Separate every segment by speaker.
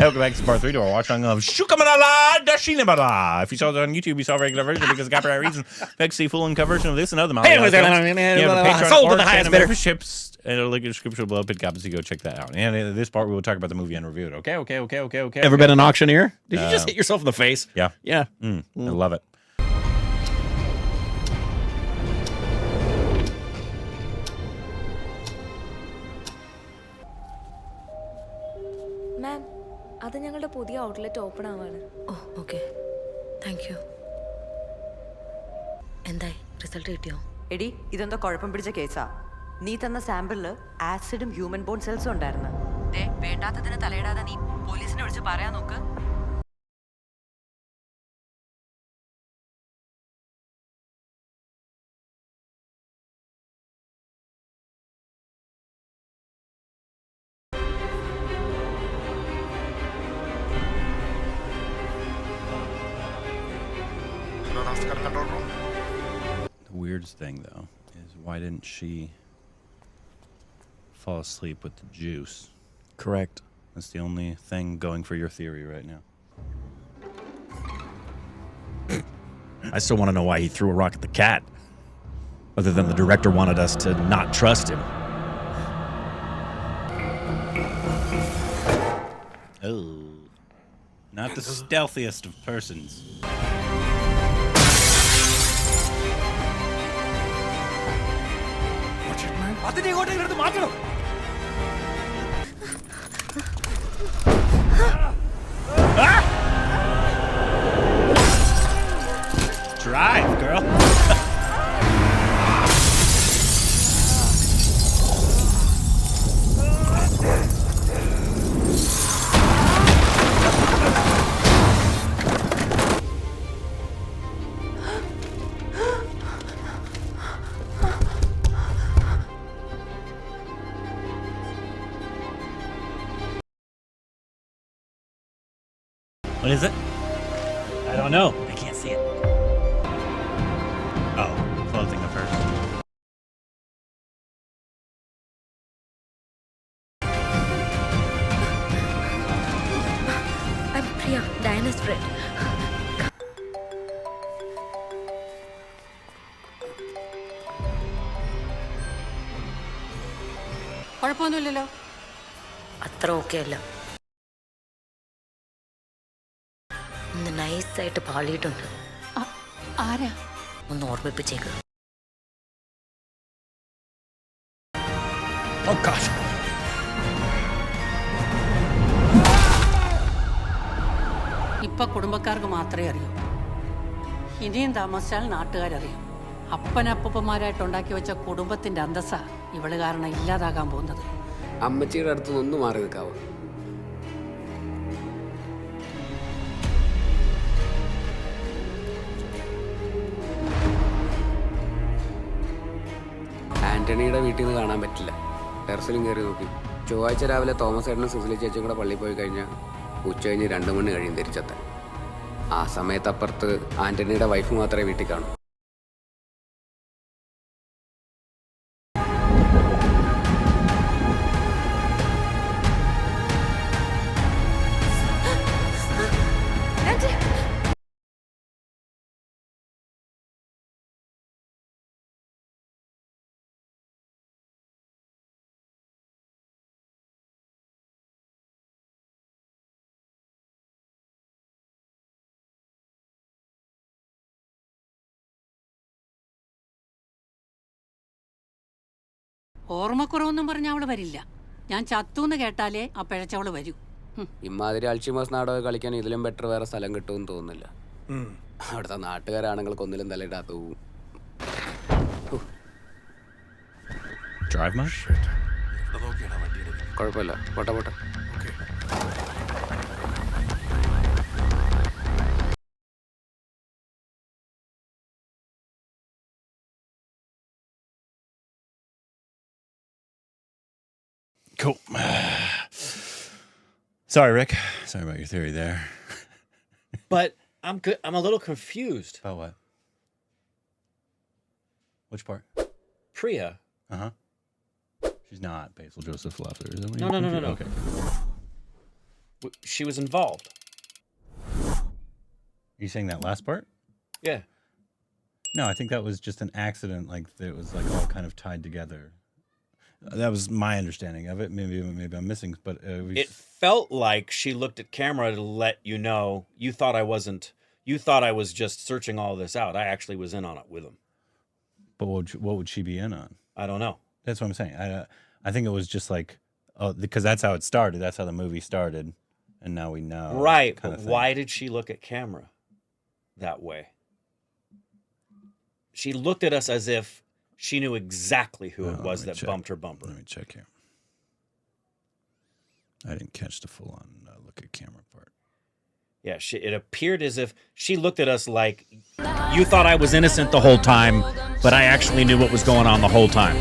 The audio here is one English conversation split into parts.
Speaker 1: Welcome back to part 3 to our watch on of Sookshmadarshini. If you saw it on YouTube, you saw a regular version because of copyright reasons. Expect to see full uncut version of this and other sold to the highest bidder. Ships and a link in the description below. Pick up so you go check that out. And in this part, we will talk about the movie and review it. Okay.
Speaker 2: Ever been an auctioneer? Did you just hit yourself in the face?
Speaker 1: Yeah. I love it.
Speaker 3: Ma'am, that's our new outlet open.
Speaker 4: Oh, okay. Thank you. Endai result കിട്ടിയോ?
Speaker 5: എടി ഇതെന്താ കുഴപ്പം പിടിച്ച കേസാ. നീ തന്ന സാമ്പിളില് ആസിഡും human bone സെൽസും ഉണ്ടായിരുന്നു. ദേ വേണ്ടാത്തതിന് തലയിടാതെ നീ പോലീസിനെ വിളിച്ച് പറയാൻ നോക്ക്.
Speaker 1: The weirdest thing, though, is why didn't she fall asleep with the juice?
Speaker 2: Correct.
Speaker 1: That's the only thing going for your theory right now.
Speaker 2: I still want to know why he threw a rock at the cat. Other than the director wanted us to not trust him.
Speaker 1: Oh. Not the stealthiest of persons. Drive, girl. What is it?
Speaker 2: I don't know.
Speaker 1: I can't see it. Oh, closing the first.
Speaker 4: I'm Priya, Diana's friend.
Speaker 5: കുഴപ്പമൊന്നുമില്ലല്ലോ.
Speaker 4: അത്ര okay അല്ല. ഒന്ന് നൈസായിട്ട് പാളിയിട്ടുണ്ട്.
Speaker 5: ആരാ?
Speaker 4: ഒന്ന് ഓർമ്മിപ്പിച്ചേക്ക്.
Speaker 2: Oh, gosh.
Speaker 6: ഇപ്പൊ കുടുംബക്കാർക്ക് മാത്രമേ അറിയൂ. ഇനിയും താമസിച്ചാൽ നാട്ടുകാരറിയും. അപ്പനപ്പന്മാരായിട്ടുണ്ടാക്കി വെച്ച കുടുംബത്തിന്റെ അന്തസ്സ ഇവള് കാരണം ഇല്ലാതാകാൻ പോകുന്നത്.
Speaker 7: അമ്മച്ചിയുടെ അടുത്ത് ഒന്ന് മാറി നിൽക്കാവോ? ആന്റണിയുടെ വീട്ടിൽ നിന്ന് കാണാൻ പറ്റില്ല. ടെറസിലും കയറി നോക്കി. ചൊവ്വാഴ്ച രാവിലെ തോമസ് ഏട്ടനും സിസിലി ചേച്ചിയും കൂടെ പള്ളിയിൽ പോയി കഴിഞ്ഞാൽ ഉച്ച കഴിഞ്ഞ് 2 മണി കഴിയും തിരിച്ചെത്താൻ. ആ സമയത്ത് അപ്പുറത്ത് ആന്റണിയുടെ വൈഫ് മാത്രമേ വീട്ടിൽ കാണൂ.
Speaker 6: ഓർമ്മക്കുറവൊന്നും പറഞ്ഞ അവള് വരില്ല. ഞാൻ ചത്തൂന്ന് കേട്ടാലേ ആ പിഴച്ചവള് വരൂ.
Speaker 7: ഇമാതിരി അൽഷിമസ് നാടകം കളിക്കാൻ ഇതിലും ബെറ്റർ വേറെ സ്ഥലം കിട്ടുമെന്ന് തോന്നുന്നില്ല. അവിടുത്തെ നാട്ടുകാരാണെങ്കിൽ ഒന്നിലും തലയിടാത്ത പോവും.
Speaker 1: Drive much?
Speaker 7: കുഴപ്പമില്ല, പോട്ടെ പോട്ടെ.
Speaker 1: Cool. Sorry, Rick. Sorry about your theory there.
Speaker 2: But I'm a little confused.
Speaker 1: About what? Which part?
Speaker 2: Priya.
Speaker 1: She's not Basil Joseph Leffler, is that what
Speaker 2: No.
Speaker 1: Okay.
Speaker 2: She was involved.
Speaker 1: Are you saying that last part?
Speaker 2: Yeah.
Speaker 1: No, I think that was just an accident. Like it was like all kind of tied together. That was my understanding of it. Maybe I'm missing, but
Speaker 2: It felt like she looked at camera to let you know you thought I wasn't. You thought I was just searching all this out. I actually was in on it with him.
Speaker 1: But what would she be in on?
Speaker 2: I don't know.
Speaker 1: That's what I'm saying. I think it was just like, oh, because that's how it started. That's how the movie started, and now we know.
Speaker 2: Right, but why did she look at camera that way? She looked at us as if she knew exactly who it was that bumped her bumper.
Speaker 1: Let me check here. I didn't catch the full-on look at camera part.
Speaker 2: Yeah, it appeared as if she looked at us like, you thought I was innocent the whole time, but I actually knew what was going on the whole time.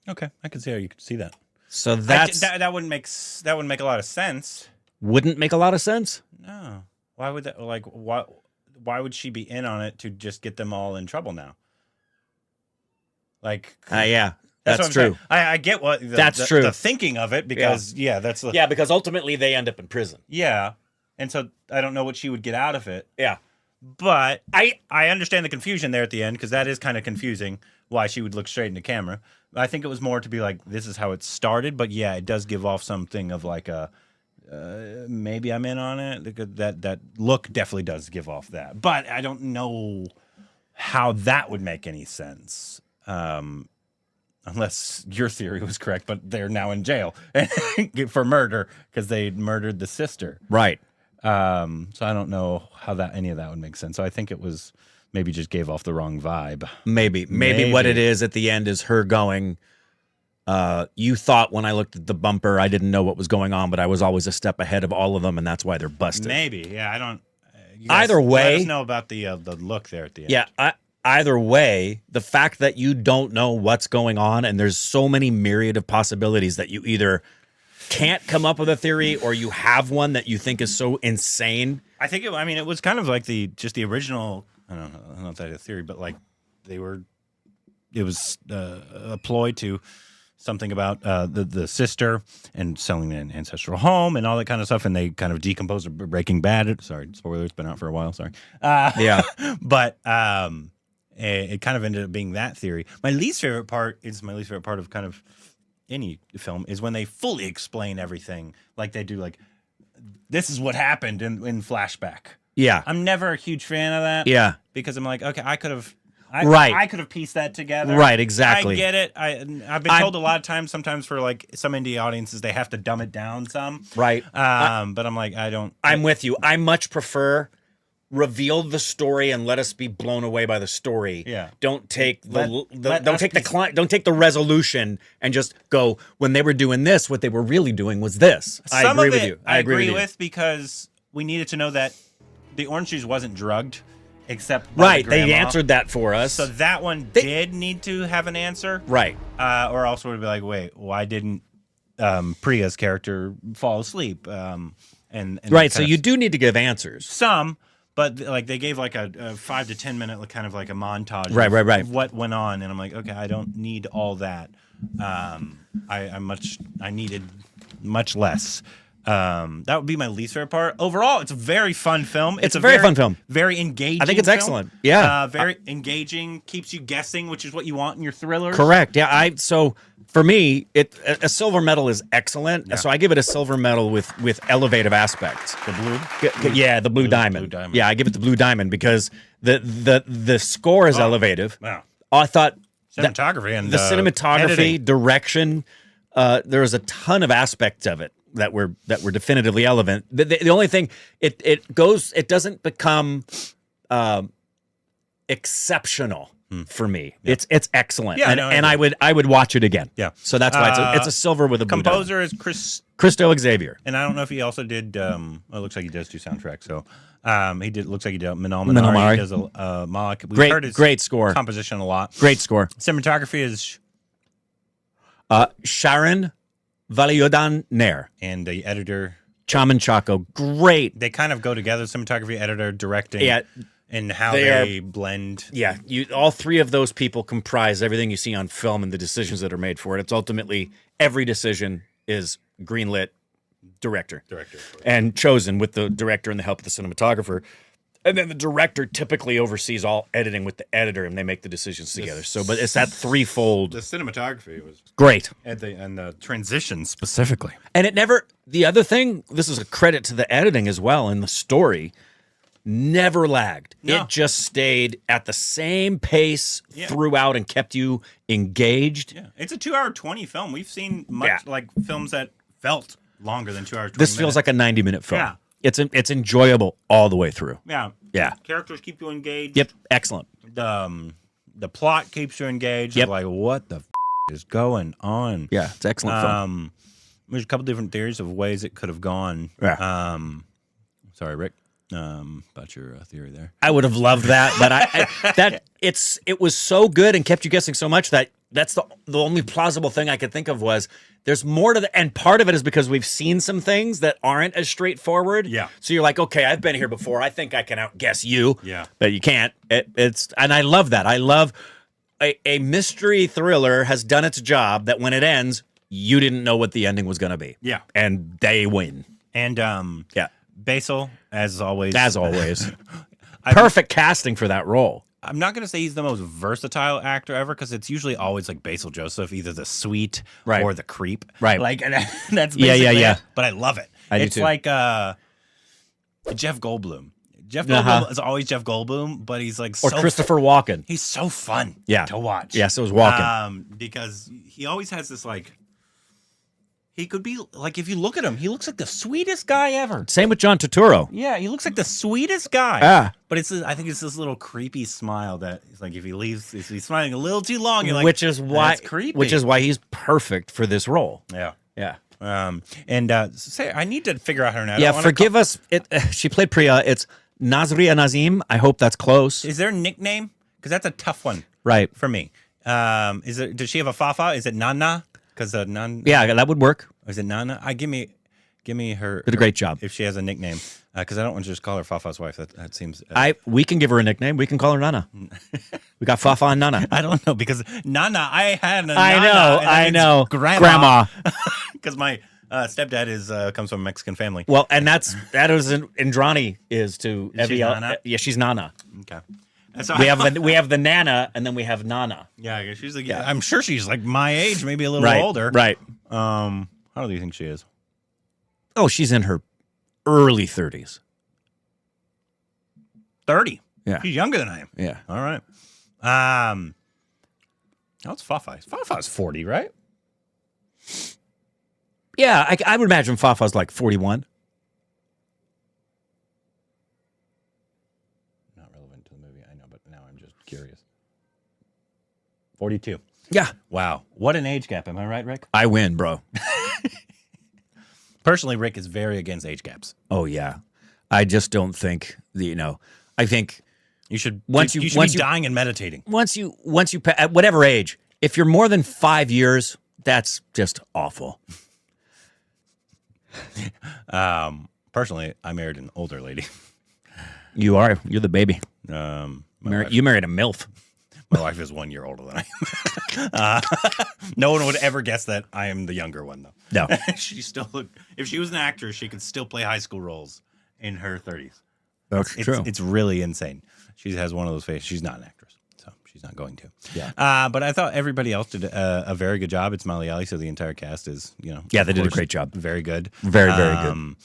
Speaker 1: Okay, I can see how you could see that.
Speaker 2: So that
Speaker 1: wouldn't make a lot of sense.
Speaker 2: Wouldn't make a lot of sense?
Speaker 1: No. Why would that? Like, why would she be in on it to just get them all in trouble now? Like,
Speaker 2: yeah,
Speaker 1: that's
Speaker 2: that's true.
Speaker 1: I get what
Speaker 2: That's true.
Speaker 1: The thinking of it because
Speaker 2: because ultimately they end up in prison.
Speaker 1: Yeah, and so I don't know what she would get out of it.
Speaker 2: Yeah,
Speaker 1: but I understand the confusion there at the end because that is kind of confusing why she would look straight into camera. I think it was more to be like, this is how it started, but yeah, it does give off something of like a. Maybe I'm in on it. That look definitely does give off that, but I don't know how that would make any sense, unless your theory was correct. But they're now in jail for murder because they murdered the sister,
Speaker 2: right?
Speaker 1: So I don't know how any of that would make sense. So I think it was maybe just gave off the wrong vibe.
Speaker 2: Maybe what it is at the end is her going. You thought when I looked at the bumper, I didn't know what was going on, but I was always a step ahead of all of them, and that's why they're busted.
Speaker 1: Maybe, yeah. I don't.
Speaker 2: Either way,
Speaker 1: let us know about the look there at the end.
Speaker 2: Yeah. Either way, the fact that you don't know what's going on, and there's so many myriad of possibilities that you either can't come up with a theory or you have one that you think is so insane.
Speaker 1: I think it was kind of like the original. I don't know if that's a theory, but like it was a ploy to. Something about the sister and selling an ancestral home and all that kind of stuff, and they kind of decomposed Breaking Bad. Sorry, spoiler, it's been out for a while. Sorry.
Speaker 2: Yeah,
Speaker 1: but it kind of ended up being that theory. My least favorite part of kind of any film is when they fully explain everything, like they do. Like this is what happened in flashback.
Speaker 2: Yeah,
Speaker 1: I'm never a huge fan of that.
Speaker 2: Yeah,
Speaker 1: because I'm like, okay, I could have pieced that together.
Speaker 2: Right, exactly.
Speaker 1: I get it. I've been told a lot of times, sometimes for like some indie audiences, they have to dumb it down some.
Speaker 2: Right.
Speaker 1: But I'm like, I don't.
Speaker 2: I'm with you. I much prefer reveal the story and let us be blown away by the story.
Speaker 1: Yeah.
Speaker 2: Don't take don't take the resolution and just go, when they were doing this, what they were really doing was this. I agree with you.
Speaker 1: I agree with because we needed to know that the orange juice wasn't drugged. Except
Speaker 2: right, they answered that for us.
Speaker 1: So that one did need to have an answer,
Speaker 2: right?
Speaker 1: Or else we'd be like, wait, why didn't Priya's character fall asleep? And
Speaker 2: right, so you do need to give answers.
Speaker 1: Some, but like they gave like a 5 to 10 minute kind of like a montage,
Speaker 2: right,
Speaker 1: of what went on, and I'm like, okay, I don't need all that. I needed much less. That would be my least favorite part. Overall, it's a very fun film.
Speaker 2: It's a very fun film.
Speaker 1: Very engaging.
Speaker 2: I think it's
Speaker 1: film.
Speaker 2: excellent. Yeah.
Speaker 1: Very engaging. Keeps you guessing, which is what you want in your thrillers.
Speaker 2: Correct. Yeah. So for me, a silver medal is excellent. Yeah. So I give it a silver medal with elevative aspects.
Speaker 1: The blue?
Speaker 2: Yeah, the blue diamond.
Speaker 1: Blue diamond.
Speaker 2: Yeah, I give it the blue diamond because the score is elevative.
Speaker 1: Wow.
Speaker 2: I thought
Speaker 1: cinematography and
Speaker 2: the cinematography,
Speaker 1: editing.
Speaker 2: Direction, there was a ton of aspects of it that were definitively relevant. The only thing it doesn't become exceptional for me. Yeah. It's excellent. Yeah, and I would watch it again.
Speaker 1: Yeah.
Speaker 2: So that's why it's a silver with a blue
Speaker 1: composer
Speaker 2: diamond.
Speaker 1: is
Speaker 2: Christo Xavier.
Speaker 1: And I don't know if he also did it looks like he does do soundtracks. So looks like he did Minal Minari. He does a Malik. We've heard his
Speaker 2: great score.
Speaker 1: Composition a lot.
Speaker 2: Great score.
Speaker 1: Cinematography is
Speaker 2: Sharon Valiodan Nair.
Speaker 1: And the editor
Speaker 2: Chaman Chaco. Great.
Speaker 1: They kind of go together, cinematography, editor, directing.
Speaker 2: Yeah.
Speaker 1: and how they blend.
Speaker 2: Yeah, all three of those people comprise everything you see on film and the decisions that are made for it. It's ultimately every decision is greenlit director, and chosen with the director and the help of the cinematographer. And then the director typically oversees all editing with the editor, and they make the decisions together. But it's that threefold.
Speaker 1: The cinematography was
Speaker 2: great,
Speaker 1: and the transition specifically.
Speaker 2: And it never. The other thing, this is a credit to the editing as well, and the story never lagged.
Speaker 1: No.
Speaker 2: It just stayed at the same pace throughout and kept you engaged.
Speaker 1: Yeah, it's a 2-hour 20 film. We've seen much like films that felt longer than 2 hours. 20
Speaker 2: This feels
Speaker 1: minutes.
Speaker 2: like a 90-minute film.
Speaker 1: Yeah.
Speaker 2: It's enjoyable all the way through.
Speaker 1: Yeah.
Speaker 2: Yeah.
Speaker 1: Characters keep you engaged.
Speaker 2: Yep. Excellent.
Speaker 1: The plot keeps you engaged.
Speaker 2: Yep.
Speaker 1: Like, what the is going on?
Speaker 2: Yeah, it's excellent film.
Speaker 1: There's a couple different theories of ways it could have gone.
Speaker 2: Yeah.
Speaker 1: Sorry, Rick. About your theory there.
Speaker 2: I would have loved that, but it was so good and kept you guessing so much that that's the only plausible thing I could think of was there's more to and part of it is because we've seen some things that aren't as straightforward.
Speaker 1: Yeah.
Speaker 2: So you're like, okay, I've been here before. I think I can outguess you.
Speaker 1: Yeah.
Speaker 2: But you can't. And I love that. I love a mystery thriller has done its job that when it ends, you didn't know what the ending was going to be.
Speaker 1: Yeah.
Speaker 2: And they win.
Speaker 1: And
Speaker 2: yeah.
Speaker 1: Basil, as always. Perfect casting for that role. I'm not going to say he's the most versatile actor ever because it's usually always like Basil Joseph, either the sweet or the creep.
Speaker 2: Right.
Speaker 1: Like, and that's basically
Speaker 2: yeah.
Speaker 1: It, but I love it.
Speaker 2: It's
Speaker 1: like Jeff Goldblum. Jeff Goldblum is always Jeff Goldblum, but he's like
Speaker 2: or Christopher Walken.
Speaker 1: He's so fun to watch.
Speaker 2: Yeah, so is Walken.
Speaker 1: Because he always has this like, he could be like, if you look at him, he looks like the sweetest guy ever.
Speaker 2: Same with John Turturro.
Speaker 1: Yeah, he looks like the sweetest guy. But I think it's this little creepy smile that he's like, if he leaves, if he's smiling a little too long, you're like,
Speaker 2: which is why
Speaker 1: that's creepy.
Speaker 2: Which is why he's perfect for this role.
Speaker 1: Yeah.
Speaker 2: Yeah.
Speaker 1: Say, I need to figure out her name.
Speaker 2: Yeah, forgive us. She played Priya. It's Nazriya Nazim. I hope that's close.
Speaker 1: Is there a nickname? Because that's a tough one,
Speaker 2: right,
Speaker 1: for me. Does she have a Fafa? Is it Nana? Because Nana.
Speaker 2: Yeah, that would work.
Speaker 1: Is it Nana? Give me her.
Speaker 2: Did a great job.
Speaker 1: If she has a nickname, because I don't want to just call her Fafa's wife. That seems.
Speaker 2: We can give her a nickname. We can call her Nana. We got Fafa and Nana.
Speaker 1: I don't know because Nana. I had a.
Speaker 2: I know.
Speaker 1: Grandma. Because my stepdad comes from a Mexican family.
Speaker 2: Well, and that is Indrani is to
Speaker 1: Evie. Nana?
Speaker 2: Yeah, she's Nana.
Speaker 1: Okay.
Speaker 2: So we have the Nana, and then we have Nana.
Speaker 1: Yeah, she's like. I'm sure she's like my age, maybe a little older.
Speaker 2: Right.
Speaker 1: How old do you think she is?
Speaker 2: Oh, she's in her early 30s.
Speaker 1: 30.
Speaker 2: Yeah.
Speaker 1: She's younger than I am.
Speaker 2: Yeah.
Speaker 1: All right. How's Fafa? Fafa's 40, right?
Speaker 2: Yeah, I would imagine Fafa's like 41.
Speaker 1: Not relevant to the movie, I know, but now I'm just curious. 42.
Speaker 2: Yeah.
Speaker 1: Wow. What an age gap. Am I right, Rick?
Speaker 2: I win, bro.
Speaker 1: Personally, Rick is very against age gaps.
Speaker 2: Oh, yeah. I just don't think, I think
Speaker 1: you should be dying and meditating.
Speaker 2: Once you at whatever age, if you're more than 5 years, that's just awful.
Speaker 1: Personally, I married an older lady.
Speaker 2: You're the baby.
Speaker 1: You
Speaker 2: married a MILF.
Speaker 1: My wife is 1 year older than I am. No one would ever guess that I am the younger one, though.
Speaker 2: No.
Speaker 1: If she was an actress, she could still play high school roles in her 30s.
Speaker 2: That's true.
Speaker 1: It's really insane. She has one of those faces. She's not an actress, so she's not going to.
Speaker 2: Yeah.
Speaker 1: But I thought everybody else did a very good job. It's Malayali, so the entire cast is,
Speaker 2: Yeah, they did a great job.
Speaker 1: Very good.
Speaker 2: Very, very good.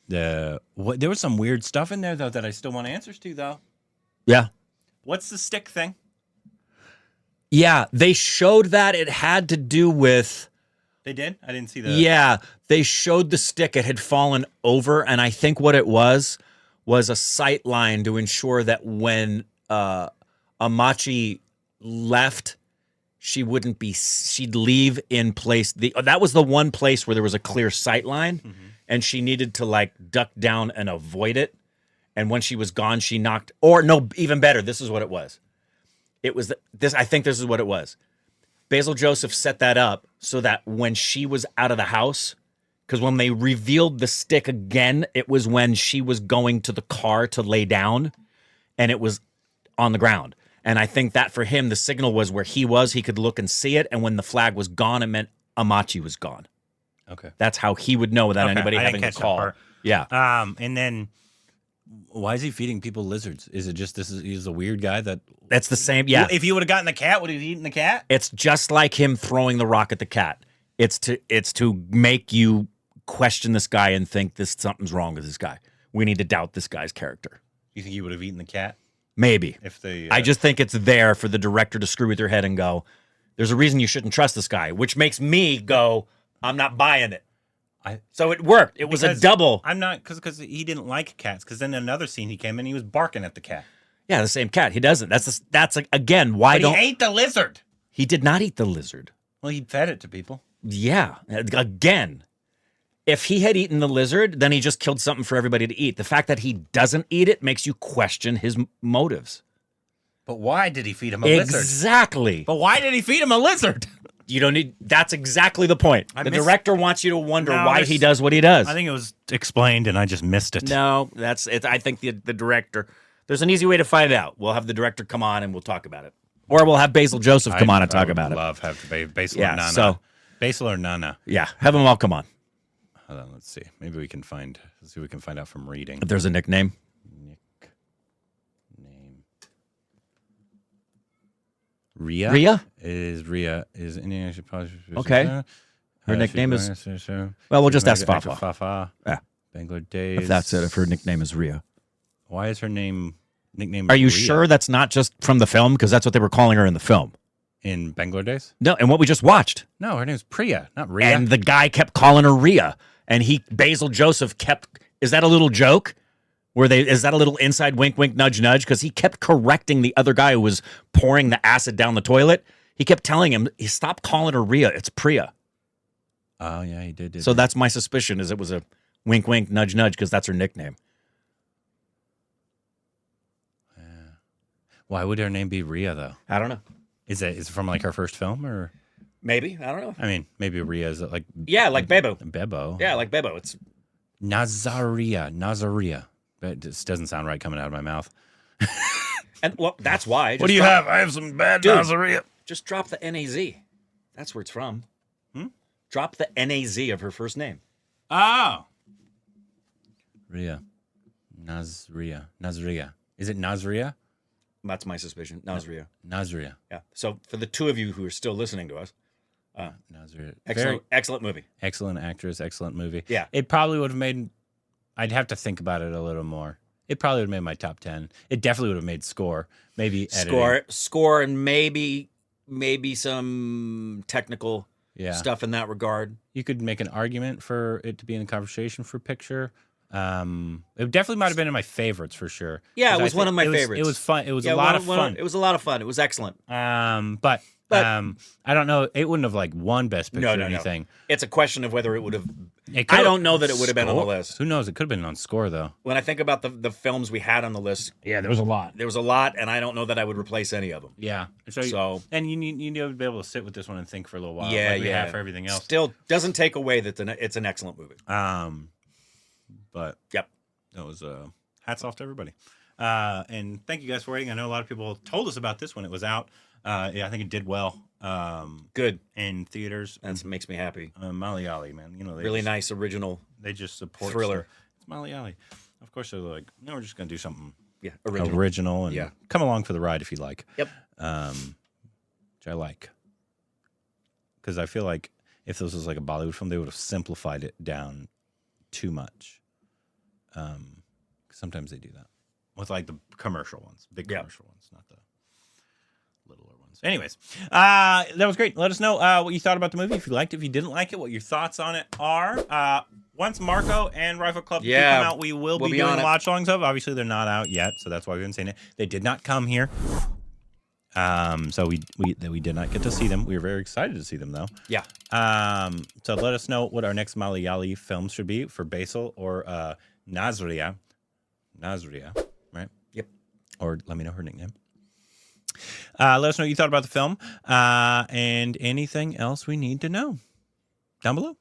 Speaker 1: There was some weird stuff in there, though, that I still want answers to, though.
Speaker 2: Yeah.
Speaker 1: What's the stick thing?
Speaker 2: Yeah, they showed that it had to do with...
Speaker 1: They did? I didn't see the...
Speaker 2: Yeah, they showed the stick. It had fallen over, and I think what it was a sight line to ensure that when Amachi left, she'd leave in place. That was the one place where there was a clear sight line, and she needed to duck down and avoid it. And when she was gone, she knocked... Or no, even better, this is what it was. It was I think this is what it was. Basil Joseph set that up so that when she was out of the house, because when they revealed the stick again, it was when she was going to the car to lay down, and it was on the ground. And I think that for him, the signal was where he was, he could look and see it. And when the flag was gone, it meant Amachi was gone.
Speaker 1: Okay.
Speaker 2: That's how he would know without anybody
Speaker 1: I
Speaker 2: having
Speaker 1: didn't
Speaker 2: to
Speaker 1: catch that
Speaker 2: call.
Speaker 1: part.
Speaker 2: Yeah.
Speaker 1: And then why is he feeding people lizards? Is it just he's a weird guy that
Speaker 2: That's the same. Yeah.
Speaker 1: If he would have gotten the cat, would he have eaten the cat?
Speaker 2: It's just like him throwing the rock at the cat. It's to make you question this guy and think something's wrong with this guy. We need to doubt this guy's character.
Speaker 1: You think he would have eaten the cat?
Speaker 2: Maybe.
Speaker 1: If they
Speaker 2: I just think it's there for the director to screw with your head and go, there's a reason you shouldn't trust this guy, which makes me go, I'm not buying it. So it worked. It was a double.
Speaker 1: I'm not, because he didn't like cats, because then another scene he came in, he was barking at the cat.
Speaker 2: Yeah, the same cat. He doesn't. That's again, why
Speaker 1: But
Speaker 2: don't...
Speaker 1: he ate the lizard.
Speaker 2: He did not eat the lizard.
Speaker 1: Well, he fed it to people.
Speaker 2: Yeah. Again, if he had eaten the lizard, then he just killed something for everybody to eat. The fact that he doesn't eat it makes you question his motives.
Speaker 1: But why did he feed him a lizard?
Speaker 2: Exactly.
Speaker 1: But why did he feed him a lizard?
Speaker 2: You don't need... That's exactly the point. The director wants you to wonder why he does what he does.
Speaker 1: I think it was explained and I just missed it.
Speaker 2: No, that's it. I think the director... There's an easy way to find out. We'll have the director come on and we'll talk about it. Or we'll have Basil Joseph come on and talk about it.
Speaker 1: I would love have Basil or Nana.
Speaker 2: So,
Speaker 1: Basil or Nana.
Speaker 2: Yeah, have them all come on.
Speaker 1: Hold on, let's see. Maybe we can find out from reading.
Speaker 2: If there's a nickname.
Speaker 1: Ria?
Speaker 2: Ria?
Speaker 1: Ria is Indian.
Speaker 2: Okay. Her nickname is... Well, we'll just ask Fafa.
Speaker 1: Fafa.
Speaker 2: Yeah.
Speaker 1: Bangladesh.
Speaker 2: If that's it, if her nickname is Ria.
Speaker 1: Why is her nickname
Speaker 2: Are you
Speaker 1: Ria?
Speaker 2: sure that's not just from the film? Because that's what they were calling her in the film.
Speaker 1: In Bangladesh?
Speaker 2: No, and what we just watched.
Speaker 1: No, her name's Priya, not Ria.
Speaker 2: And the guy kept calling her Ria. And Basil Joseph kept... Is that a little joke? Is that a little inside wink, wink, nudge, nudge? Because he kept correcting the other guy who was pouring the acid down the toilet. He kept telling him, stop calling her Ria. It's Priya.
Speaker 1: Oh, yeah, he did.
Speaker 2: So that's my suspicion, is it was a wink, wink, nudge, nudge, because that's her nickname.
Speaker 1: Yeah. Why would her name be Ria, though?
Speaker 2: I don't know.
Speaker 1: Is it from like her first film, or
Speaker 2: maybe? I don't know.
Speaker 1: I mean, maybe Ria is like
Speaker 2: like Bebo.
Speaker 1: Bebo.
Speaker 2: Yeah, like Bebo. It's
Speaker 1: Nazriya. But it just doesn't sound right coming out of my mouth.
Speaker 2: And well, that's why.
Speaker 1: What do you have? I have some bad Nazriya.
Speaker 2: Just drop the NAZ. That's where it's from. Drop the NAZ of her first name.
Speaker 1: Oh. Ria. Nazriya. Is it Nazriya?
Speaker 2: That's my suspicion. Nazriya.
Speaker 1: Nazriya.
Speaker 2: Yeah. So for the two of you who are still listening to us,
Speaker 1: Nazriya.
Speaker 2: Excellent movie.
Speaker 1: Excellent actress. Excellent movie.
Speaker 2: Yeah.
Speaker 1: It probably would have made... I'd have to think about it a little more. It probably would have made my top 10. It definitely would have made score. Maybe editing.
Speaker 2: Score, and maybe some technical stuff in that regard.
Speaker 1: You could make an argument for it to be in the conversation for picture. It definitely might have been in my favorites for sure.
Speaker 2: Yeah, it was one of my favorites.
Speaker 1: It was fun. It was a lot of fun.
Speaker 2: It was a lot of fun. It was excellent.
Speaker 1: But I don't know. It wouldn't have like won Best Picture or anything.
Speaker 2: No. It's a question of whether it would have. I don't know that it would have been on the list.
Speaker 1: Who knows? It could have been on score though.
Speaker 2: When I think about the films we had on the list,
Speaker 1: yeah, there was a lot.
Speaker 2: There was a lot, and I don't know that I would replace any of them. Yeah.
Speaker 1: So and you need to be able to sit with this one and think for a little while.
Speaker 2: Yeah,
Speaker 1: like we have for everything else.
Speaker 2: Still doesn't take away that it's an excellent movie.
Speaker 1: But
Speaker 2: yep,
Speaker 1: that was hats off to everybody. And thank you guys for waiting. I know a lot of people told us about this when it was out. Yeah, I think it did well.
Speaker 2: Good
Speaker 1: in theaters.
Speaker 2: That makes me happy.
Speaker 1: Malayali, man, you know,
Speaker 2: really nice original.
Speaker 1: They just support
Speaker 2: thriller.
Speaker 1: It's Malayali. Of course, they're like, no, we're just gonna do something.
Speaker 2: Yeah,
Speaker 1: original, and come along for the ride if you like.
Speaker 2: Yep.
Speaker 1: Which I like, because I feel like if this was like a Bollywood film, they would have simplified it down too much. Sometimes they do that with like the commercial ones, big commercial ones, not the littler ones. Anyways, that was great. Let us know what you thought about the movie. If you liked it, if you didn't like it, what your thoughts on it are. Once Marco and Rifle Club come out, we will be doing watch-alongs of. Obviously, they're not out yet, so that's why we haven't seen it. They did not come here. So we did not get to see them. We were very excited to see them, though.
Speaker 2: Yeah.
Speaker 1: So let us know what our next Malayali films should be for Basil or Nazriya. Nazriya, right?
Speaker 2: Yep.
Speaker 1: Or let me know her nickname. Let us know what you thought about the film and anything else we need to know down below.